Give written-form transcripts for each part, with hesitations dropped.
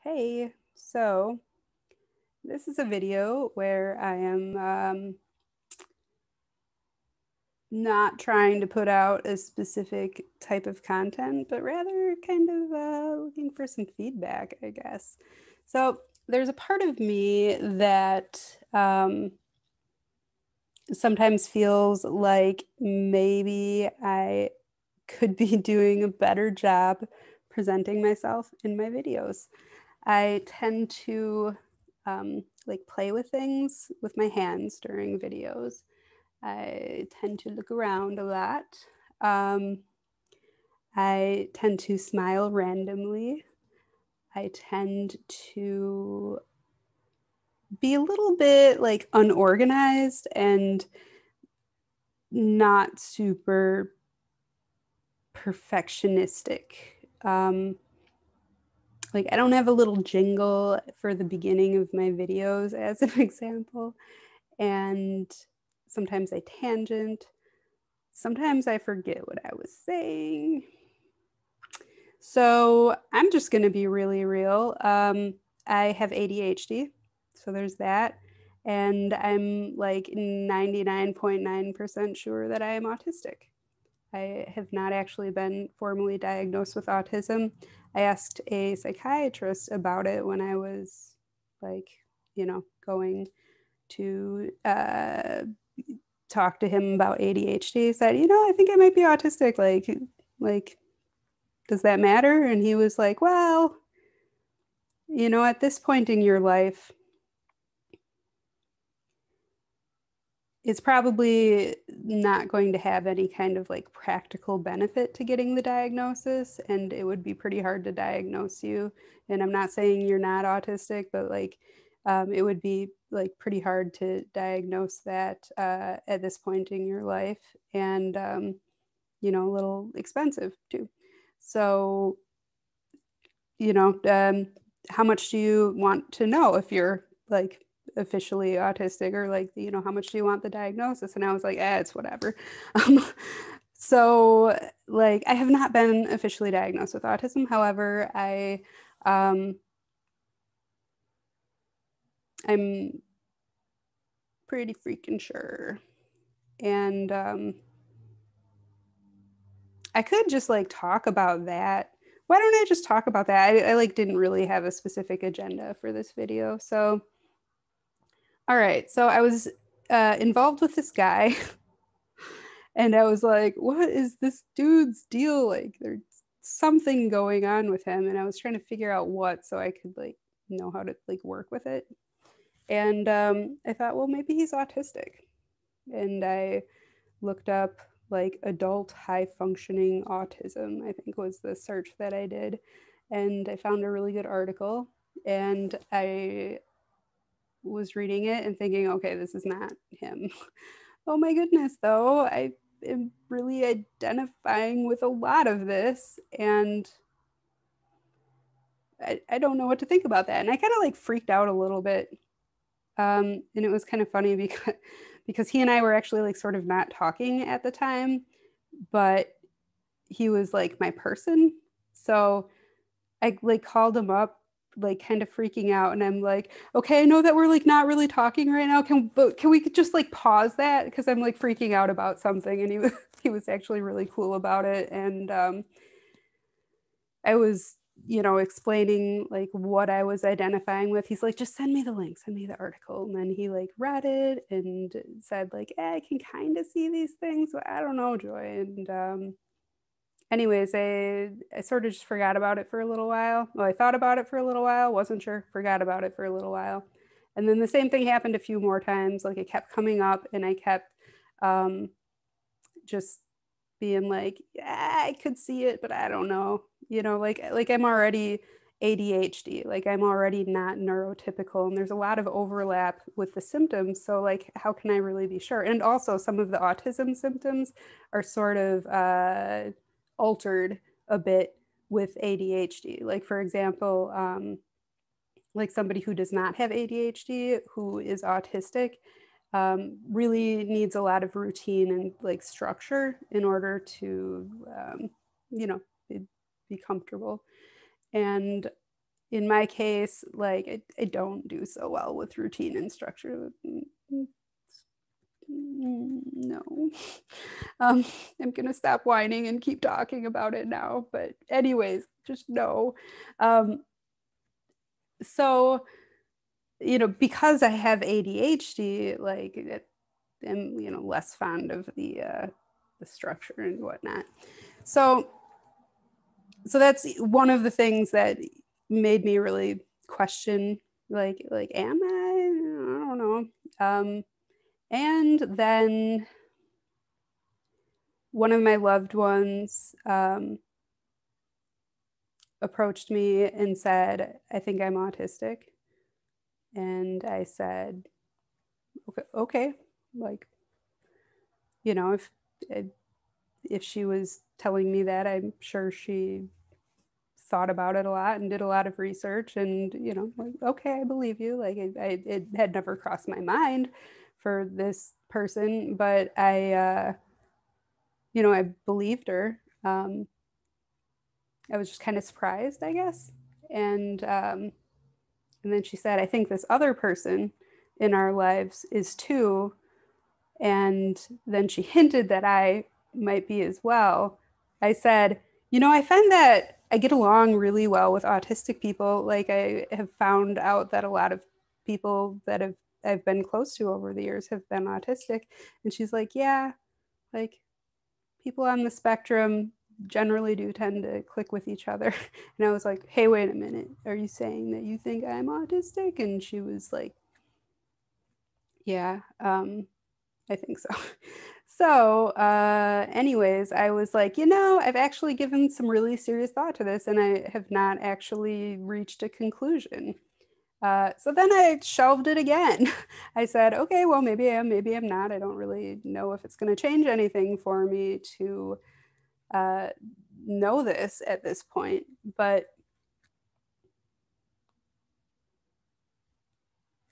Hey, so this is a video where I am not trying to put out a specific type of content, but rather kind of looking for some feedback, I guess. So there's a part of me that sometimes feels like maybe I could be doing a better job presenting myself in my videos. I tend to like play with things with my hands during videos. I tend to look around a lot. Um, I tend to smile randomly. I tend to be a little bit like unorganized and not super perfectionistic. Um, like I don't have a little jingle for the beginning of my videos as an example. And sometimes I tangent. Sometimes I forget what I was saying. So I'm just going to be really real. I have ADHD, so there's that. And I'm like 99.9% sure that I am autistic. I have not actually been formally diagnosed with autism. I asked a psychiatrist about it when I was like, going to talk to him about ADHD. He said, I think I might be autistic. Like, does that matter? And he was like, well, at this point in your life, it's probably not going to have any kind of like practical benefit to getting the diagnosis, and it would be pretty hard to diagnose you. And I'm not saying you're not autistic, but like it would be like pretty hard to diagnose that at this point in your life, and a little expensive too. So, you know, um, how much do you want to know if you're like officially autistic, or like, how much do you want the diagnosis? And I was like, it's whatever. Um, so like, I have not been officially diagnosed with autism. However, I'm pretty freaking sure. And I could just like talk about that. Why don't I just talk about that? I like didn't really have a specific agenda for this video. So, all right. So I was involved with this guy and I was like, what is this dude's deal? Like there's something going on with him. And I was trying to figure out what, so I could like know how to like work with it. And I thought, well, maybe he's autistic. And I looked up like adult high functioning autism, I think was the search that I did. And I found a really good article. And I was reading it and thinking, okay, this is not him. Oh my goodness, though. I am really identifying with a lot of this. And I don't know what to think about that. And I kind of like freaked out a little bit. And it was kind of funny because he and I were actually like sort of not talking at the time, but he was like my person. So I like called him up, like kind of freaking out, and I'm like, okay, I know that we're like not really talking right now. Can we just like pause that? Because I'm like freaking out about something. And he was actually really cool about it. And I was, explaining like what I was identifying with. He's like, just send me the link, send me the article. And then he like read it and said like, I can kind of see these things, but I don't know, Joy. And anyways, I sort of just forgot about it for a little while. Well, I thought about it for a little while, wasn't sure, forgot about it for a little while. And then the same thing happened a few more times. Like it kept coming up and I kept um, just being like, yeah, I could see it, but I don't know. Like I'm already ADHD, like I'm already not neurotypical, and there's a lot of overlap with the symptoms. So like, how can I really be sure? And also, some of the autism symptoms are sort of altered a bit with ADHD. Like for example, like somebody who does not have ADHD, who is autistic, really needs a lot of routine and like structure in order to, you know, be comfortable. And in my case, like I don't do so well with routine and structure. No. I'm gonna stop whining and keep talking about it now. But anyways, just no. Um, so because I have ADHD, like I'm less fond of the structure and whatnot. So that's one of the things that made me really question, like am I don't know. And then one of my loved ones approached me and said, I think I'm autistic. And I said, okay. Like, if she was telling me that, I'm sure she thought about it a lot and did a lot of research, and like, okay, I believe you. Like it had never crossed my mind for this person, but I believed her. I was just kind of surprised, I guess. And then she said, I think this other person in our lives is too. And then she hinted that I might be as well. I said, I find that I get along really well with autistic people. Like I have found out that a lot of people that I've been close to over the years have been autistic. And she's like, yeah, like people on the spectrum generally do tend to click with each other. And I was like, hey, wait a minute. Are you saying that you think I'm autistic? And she was like, yeah, I think so. So, anyways, I was like, I've actually given some really serious thought to this, and I have not actually reached a conclusion. So then I shelved it again. I said, okay, well, maybe I am, maybe I'm not. I don't really know if it's going to change anything for me to know this at this point. But,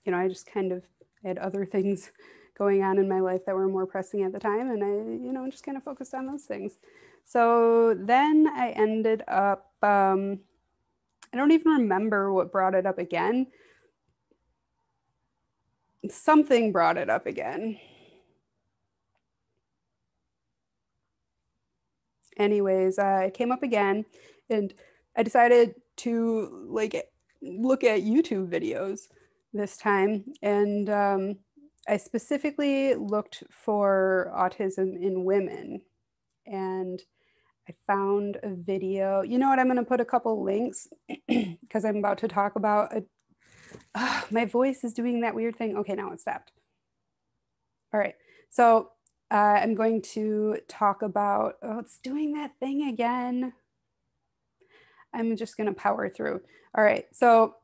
I just kind of had other things going on in my life that were more pressing at the time. And I just kind of focused on those things. So then I ended up, I don't even remember what brought it up again. Something brought it up again. Anyways, it came up again, and I decided to like look at YouTube videos this time. And I specifically looked for autism in women. And I found a video. You know what? I'm going to put a couple links because I'm about to talk about my voice is doing that weird thing. Okay, now it stopped. All right. So I'm going to talk about, oh, it's doing that thing again. I'm just going to power through. All right. So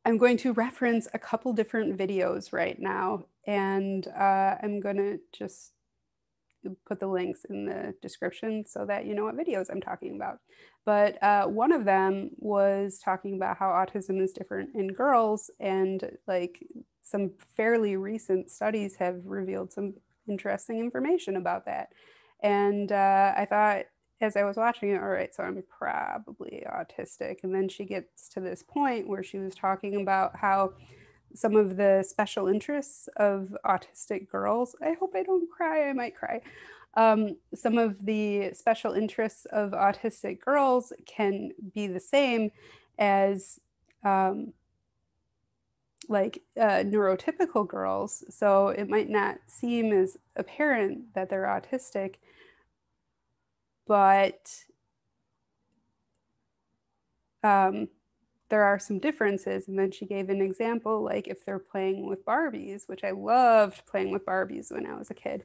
I'm going to reference a couple different videos right now, and I'm going to just put the links in the description so that you know what videos I'm talking about. But one of them was talking about how autism is different in girls, and like some fairly recent studies have revealed some interesting information about that. And I thought, as I was watching it, all right, so I'm probably autistic. And then she gets to this point where she was talking about how some of the special interests of autistic girls. I hope I don't cry. I might cry. Some of the special interests of autistic girls can be the same as neurotypical girls. So it might not seem as apparent that they're autistic, but there are some differences. And then she gave an example, like if they're playing with Barbies, which I loved playing with Barbies when I was a kid,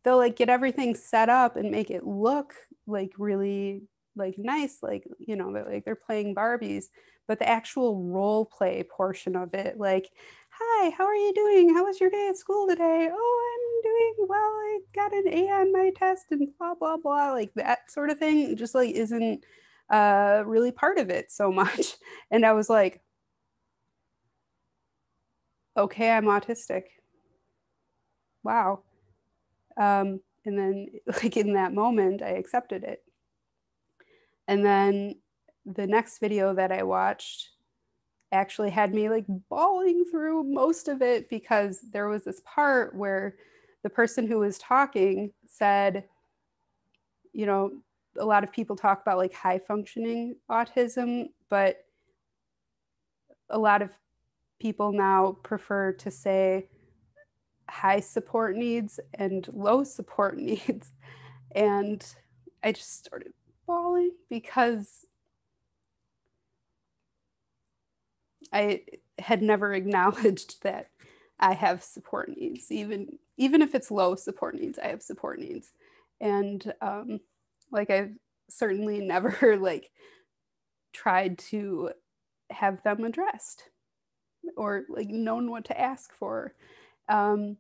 they'll like get everything set up and make it look like really like nice, like, like they're playing Barbies, but the actual role play portion of it, like, hi, how are you doing? How was your day at school today? Oh, I'm doing well. I got an A on my test and blah, blah, blah. Like that sort of thing just like isn't really part of it so much. And I was like, okay, I'm autistic. Wow. And then, like, in that moment, I accepted it. And then the next video that I watched actually had me like bawling through most of it, because there was this part where the person who was talking said, you know, a lot of people talk about like high functioning autism, but a lot of people now prefer to say high support needs and low support needs. And I just started bawling because I had never acknowledged that I have support needs. Even if it's low support needs, I have support needs. And like I've certainly never like tried to have them addressed or like known what to ask for. And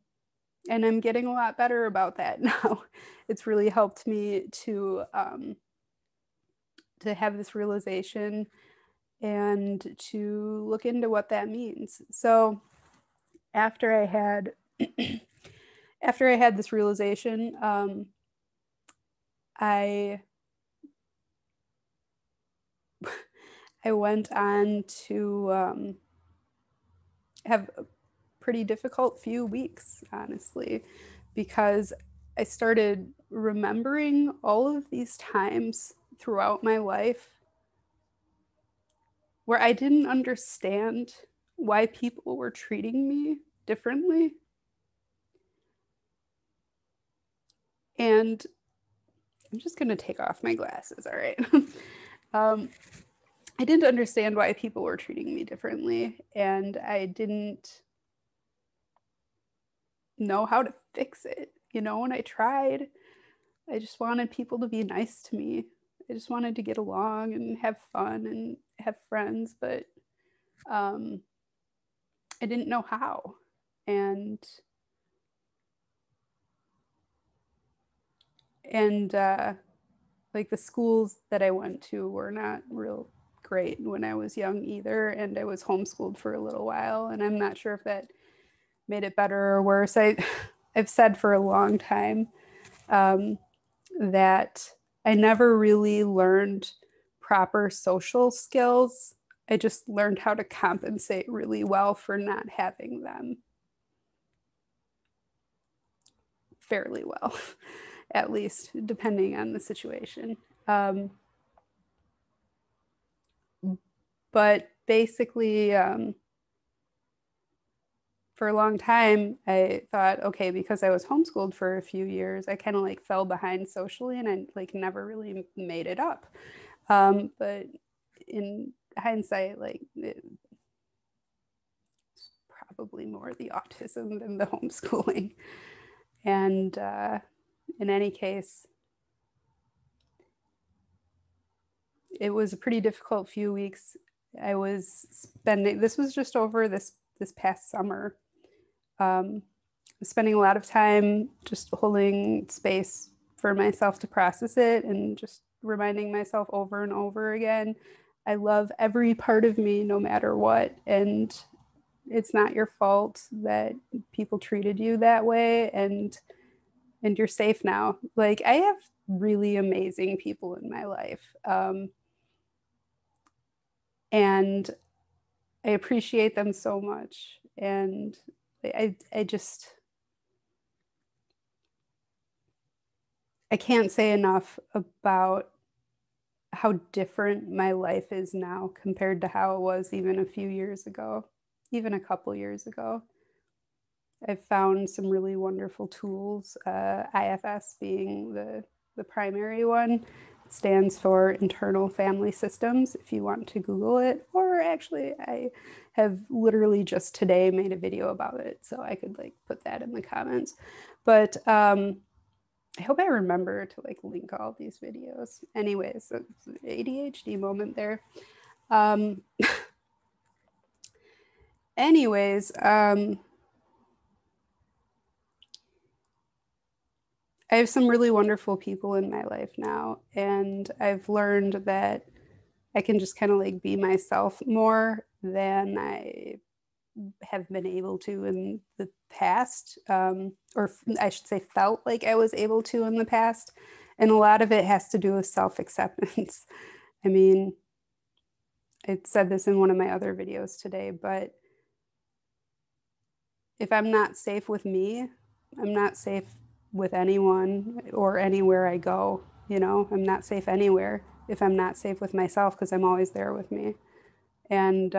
I'm getting a lot better about that now. It's really helped me to have this realization and to look into what that means. So after I had this realization, I went on to have a pretty difficult few weeks, honestly, because I started remembering all of these times throughout my life where I didn't understand why people were treating me differently. And I'm just going to take off my glasses, all right? I didn't understand why people were treating me differently, and I didn't know how to fix it. You know, when I tried, I just wanted people to be nice to me. I just wanted to get along and have fun and have friends, but I didn't know how. And like the schools that I went to were not real great when I was young either, and I was homeschooled for a little while, and I'm not sure if that made it better or worse. I've said for a long time that I never really learned proper social skills. I just learned how to compensate really well for not having them fairly well, at least, depending on the situation. But basically, for a long time, I thought, okay, because I was homeschooled for a few years, I kind of like fell behind socially, and I like never really made it up. But in hindsight, like it's probably more the autism than the homeschooling. And in any case, it was a pretty difficult few weeks. I was spending, this was just over this past summer, spending a lot of time just holding space for myself to process it and just reminding myself over and over again, I love every part of me no matter what. And it's not your fault that people treated you that way, and you're safe now. Like, I have really amazing people in my life. And I appreciate them so much. And I just, I can't say enough about how different my life is now compared to how it was even a few years ago, even a couple years ago. I've found some really wonderful tools, IFS being the primary one. It stands for Internal Family Systems, if you want to Google it. Or actually, I have literally just today made a video about it, so I could like put that in the comments. But I hope I remember to like link all these videos. Anyways, so ADHD moment there. Anyways, I have some really wonderful people in my life now, and I've learned that I can just kind of like be myself more than I have been able to in the past, or I should say felt like I was able to in the past. And a lot of it has to do with self-acceptance. I mean, I said this in one of my other videos today, but if I'm not safe with me, I'm not safe with anyone or anywhere I go. You know, I'm not safe anywhere if I'm not safe with myself, because I'm always there with me. And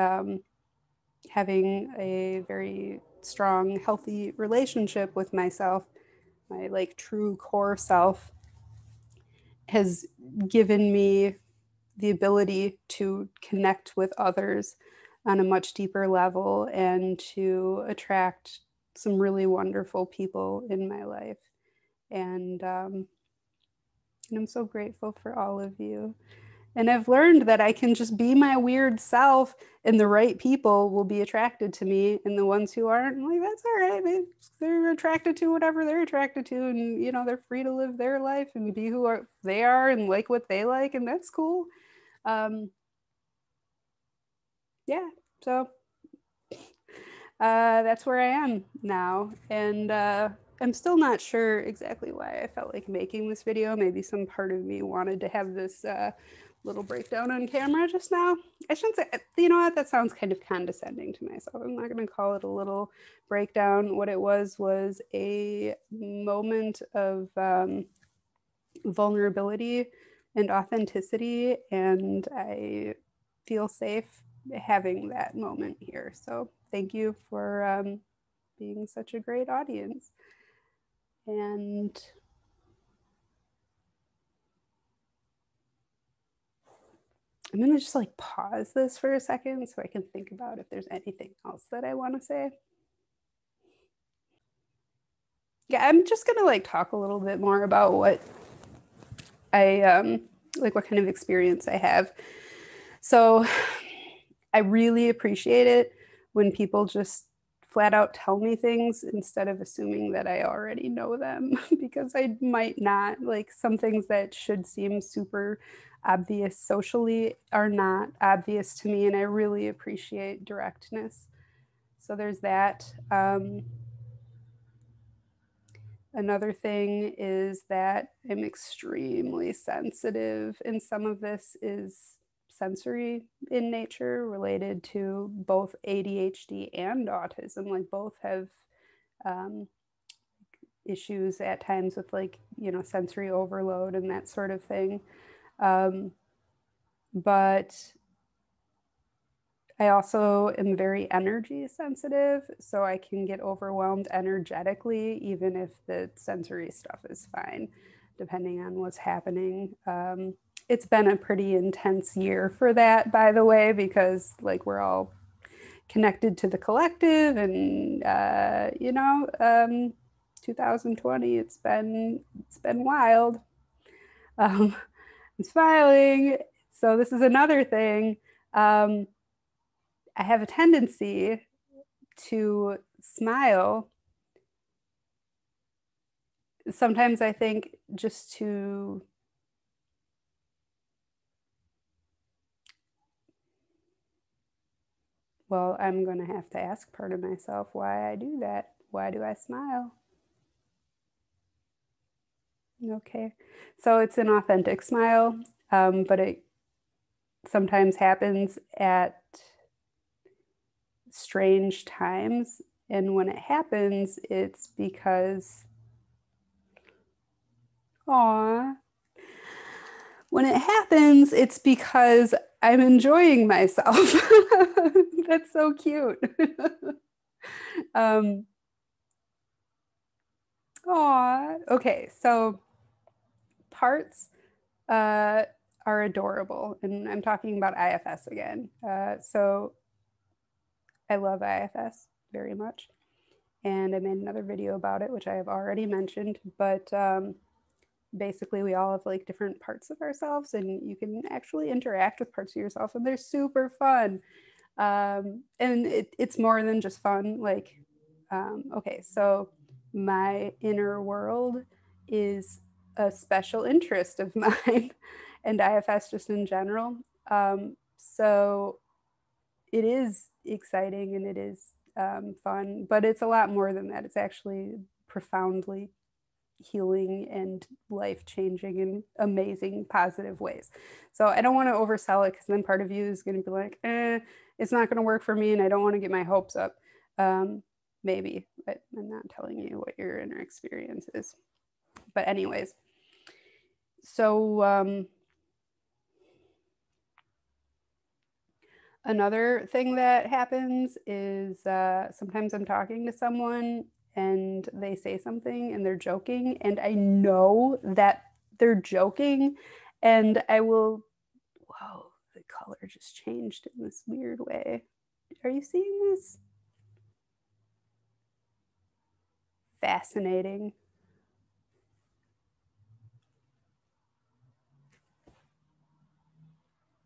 having a very strong, healthy relationship with myself, my like true core self, has given me the ability to connect with others on a much deeper level and to attract some really wonderful people in my life. And I'm so grateful for all of you. And I've learned that I can just be my weird self, and the right people will be attracted to me. And the ones who aren't, like, that's all right. They're attracted to whatever they're attracted to. And, you know, they're free to live their life and be who they are and like what they like. And that's cool. Yeah. So that's where I am now. And I'm still not sure exactly why I felt like making this video. Maybe some part of me wanted to have this little breakdown on camera just now. I shouldn't say, you know what, that sounds kind of condescending to myself. I'm not going to call it a little breakdown. What it was a moment of vulnerability and authenticity, and I feel safe having that moment here. So thank you for being such a great audience. And I'm going to just like pause this for a second so I can think about if there's anything else that I want to say. Yeah, I'm just going to like talk a little bit more about what I like, what kind of experience I have. So I really appreciate it when people just flat out tell me things instead of assuming that I already know them, because I might not. Like, some things that should seem super obvious socially are not obvious to me, and I really appreciate directness. So there's that. Another thing is that I'm extremely sensitive, and some of this is sensory in nature, related to both ADHD and autism. Like, both have um, issues at times with, like, you know, sensory overload and that sort of thing. But I also am very energy sensitive, so I can get overwhelmed energetically, even if the sensory stuff is fine, depending on what's happening. It's been a pretty intense year for that, by the way, because like we're all connected to the collective, and 2020, it's been wild. Um, I'm smiling, so this is another thing. I have a tendency to smile. Sometimes I think just to, well, I'm going to have to ask part of myself why I do that. Why do I smile? Okay. So it's an authentic smile, but it sometimes happens at strange times. And when it happens, it's because, aw, when it happens, it's because I'm enjoying myself. That's so cute. um, aw, okay, so parts are adorable, and I'm talking about IFS again. So I love IFS very much, and I made another video about it, which I have already mentioned, but basically we all have like different parts of ourselves, and you can actually interact with parts of yourself, and they're super fun. And it's more than just fun. Like, okay, so my inner world is a special interest of mine, and IFS just in general. So it is exciting, and it is fun, but it's a lot more than that. It's actually profoundly healing and life-changing and amazing positive ways. So I don't want to oversell it, because then part of you is going to be like, it's not going to work for me, and I don't want to get my hopes up. Maybe, but I'm not telling you what your inner experience is. But anyways, so another thing that happens is sometimes I'm talking to someone and they say something and they're joking, and I know that they're joking, and I will, whoa, the color just changed in this weird way. Are you seeing this? Fascinating.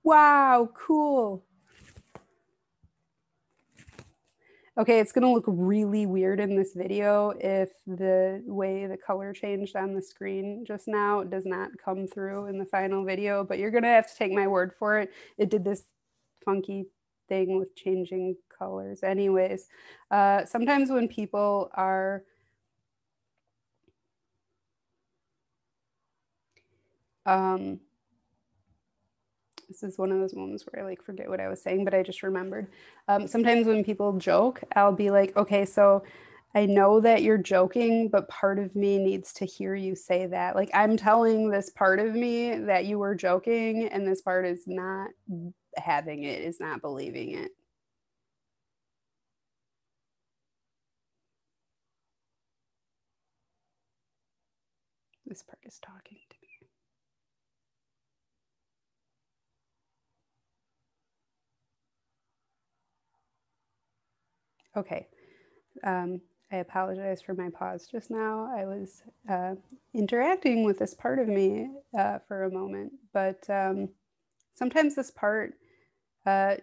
Wow, cool. Okay, it's gonna look really weird in this video if the way the color changed on the screen just now does not come through in the final video, but you're gonna have to take my word for it. It did this funky thing with changing colors. Anyways, sometimes when people are this is one of those moments where I like forget what I was saying, but I just remembered. Sometimes when people joke, I'll be like, okay, so I know that you're joking, but part of me needs to hear you say that. Like, I'm telling this part of me that you were joking, and this part is not having it, is not believing it. This part is talking to me. Okay. I apologize for my pause just now. I was interacting with this part of me for a moment, but sometimes this part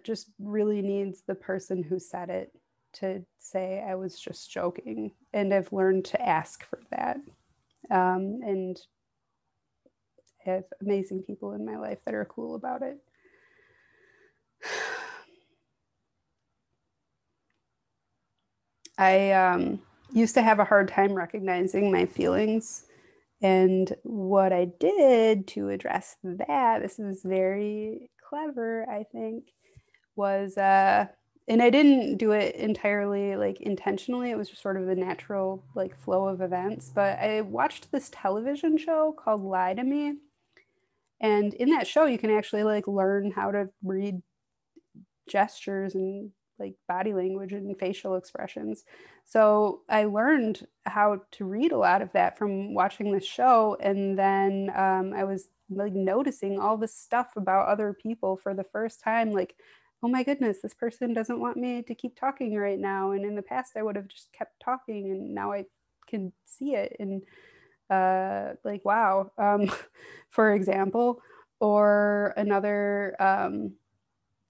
just really needs the person who said it to say, I was just joking. And I've learned to ask for that. And I have amazing people in my life that are cool about it. I used to have a hard time recognizing my feelings. And what I did to address that, this is very clever, I think, was, and I didn't do it entirely like intentionally. It was just sort of the natural like flow of events. But I watched this television show called Lie to Me. And in that show, you can actually like learn how to read gestures and like body language and facial expressions. So I learned how to read a lot of that from watching this show. And then I was like noticing all this stuff about other people for the first time, like, oh my goodness, this person doesn't want me to keep talking right now. And in the past, I would have just kept talking, and now I can see it. And like, wow, for example, or another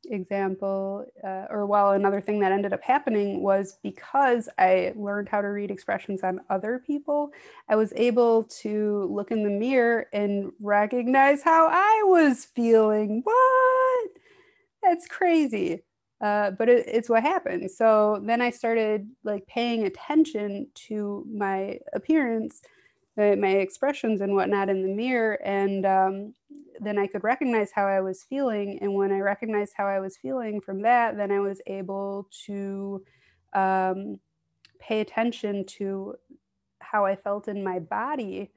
example, or well, another thing that ended up happening was because I learned how to read expressions on other people, I was able to look in the mirror and recognize how I was feeling. What? That's crazy. But it's what happened. So then I started like paying attention to my appearance, my expressions and whatnot in the mirror, and then I could recognize how I was feeling. And when I recognized how I was feeling from that, then I was able to um, pay attention to how I felt in my body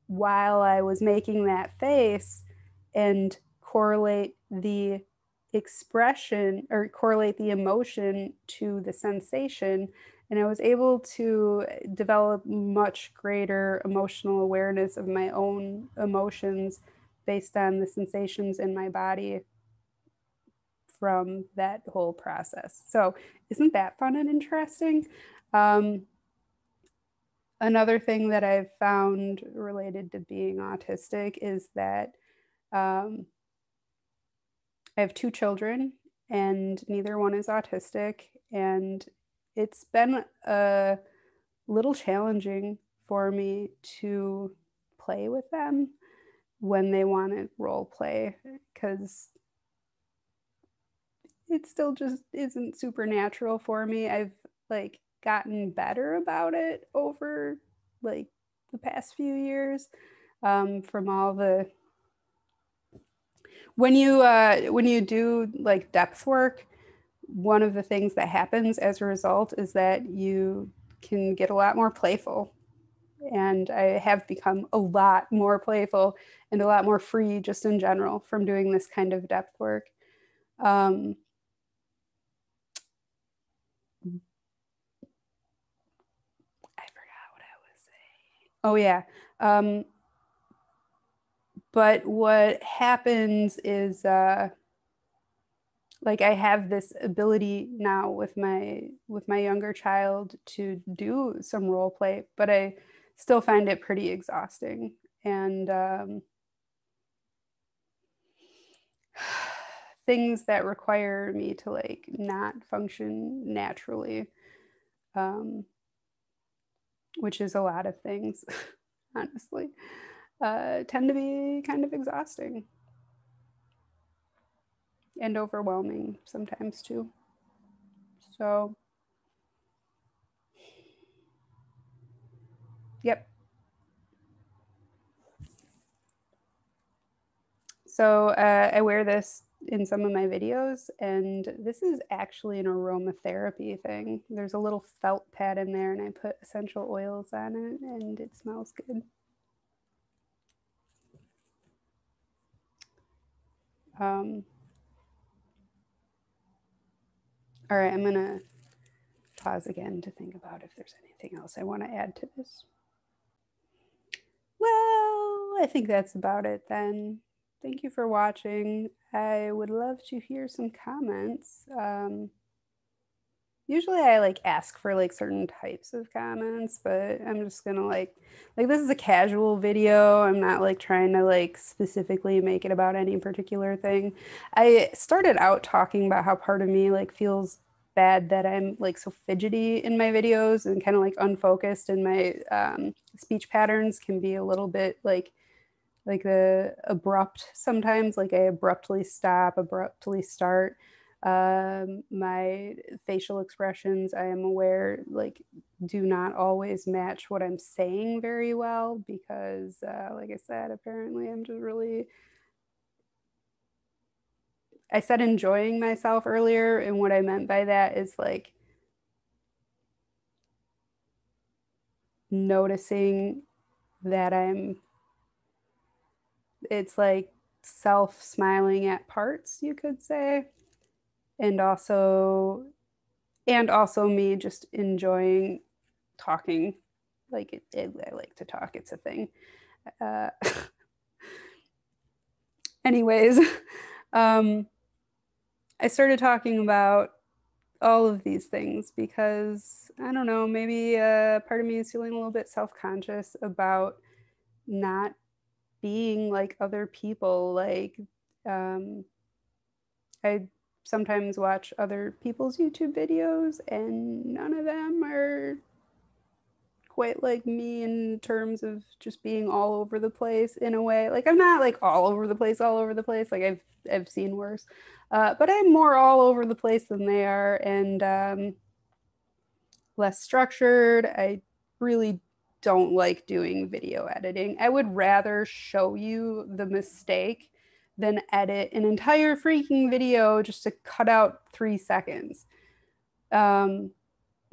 while I was making that face, and correlate the expression or correlate the emotion to the sensation. And I was able to develop much greater emotional awareness of my own emotions based on the sensations in my body from that whole process. So, isn't that fun and interesting? Um, Another thing that I've found related to being autistic is that um, I have two children, and neither one is autistic. And it's been a little challenging for me to play with them when they want to role play, because it still just isn't supernatural for me. I've like gotten better about it over like the past few years, from all the, when you do like depth work, one of the things that happens as a result is that you can get a lot more playful. And I have become a lot more playful and a lot more free just in general from doing this kind of depth work. I forgot what I was saying. Oh yeah. But what happens is like I have this ability now with my younger child to do some role play, but I still find it pretty exhausting. And things that require me to like not function naturally, which is a lot of things, honestly, tend to be kind of exhausting and overwhelming sometimes too. So, yep. So I wear this in some of my videos, and this is actually an aromatherapy thing. There's a little felt pad in there, and I put essential oils on it, and it smells good. All right, I'm gonna pause again to think about if there's anything else I want to add to this. Well, I think that's about it then. Thank you for watching. I would love to hear some comments. Usually I like ask for like certain types of comments, but I'm just gonna like this is a casual video. I'm not like trying to like specifically make it about any particular thing. I started out talking about how part of me like feels bad that I'm like so fidgety in my videos and kind of like unfocused, and my speech patterns can be a little bit like the abrupt sometimes, like I abruptly stop, abruptly start. My facial expressions, I am aware, like do not always match what I'm saying very well because, like I said, apparently I'm just really. I said enjoying myself earlier, and what I meant by that is like noticing that it's like self smiling at parts, you could say, and also me just enjoying talking. Like I like to talk, it's a thing. uh, Anyways, um, I started talking about all of these things because I don't know, maybe part of me is feeling a little bit self-conscious about not being like other people. Like I sometimes watch other people's YouTube videos, and none of them are quite like me in terms of just being all over the place in a way. Like I'm not like all over the place, all over the place. Like I've seen worse, but I'm more all over the place than they are, and less structured. I really don't like doing video editing. I would rather show you the mistake than edit an entire freaking video just to cut out 3 seconds. Um,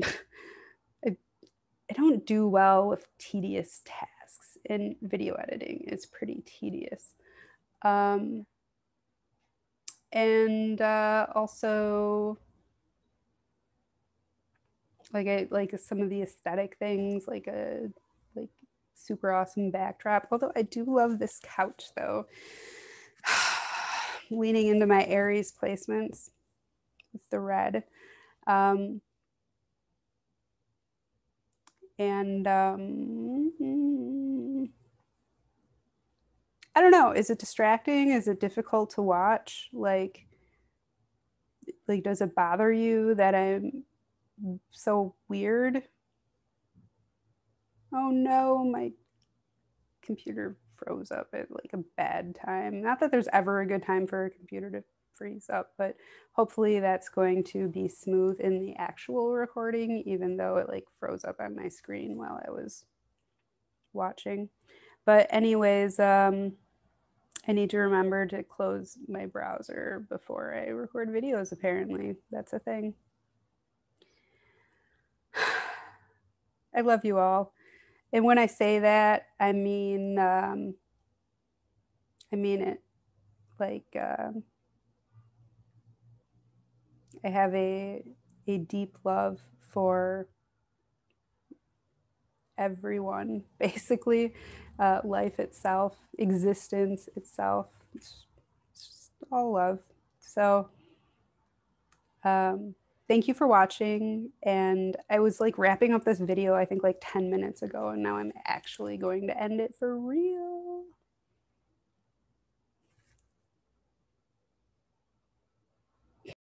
I don't do well with tedious tasks in video editing. It's pretty tedious. Um, and also, like I like some of the aesthetic things, like a like super awesome backdrop. Although I do love this couch though. Leaning into my Aries placements with the red. Um, and I don't know, is it distracting? Is it difficult to watch? Like does it bother you that I'm so weird? Oh no, my computer froze up at like a bad time. Not that there's ever a good time for a computer to freeze up, but hopefully that's going to be smooth in the actual recording, even though it like froze up on my screen while I was watching. But anyways, I need to remember to close my browser before I record videos, apparently. That's a thing. I love you all. And when I say that, I mean it. Like, I have a deep love for everyone, basically. Life itself, existence itself. It's just all love. So, thank you for watching. And I was like wrapping up this video, I think like 10 minutes ago, and now I'm actually going to end it for real.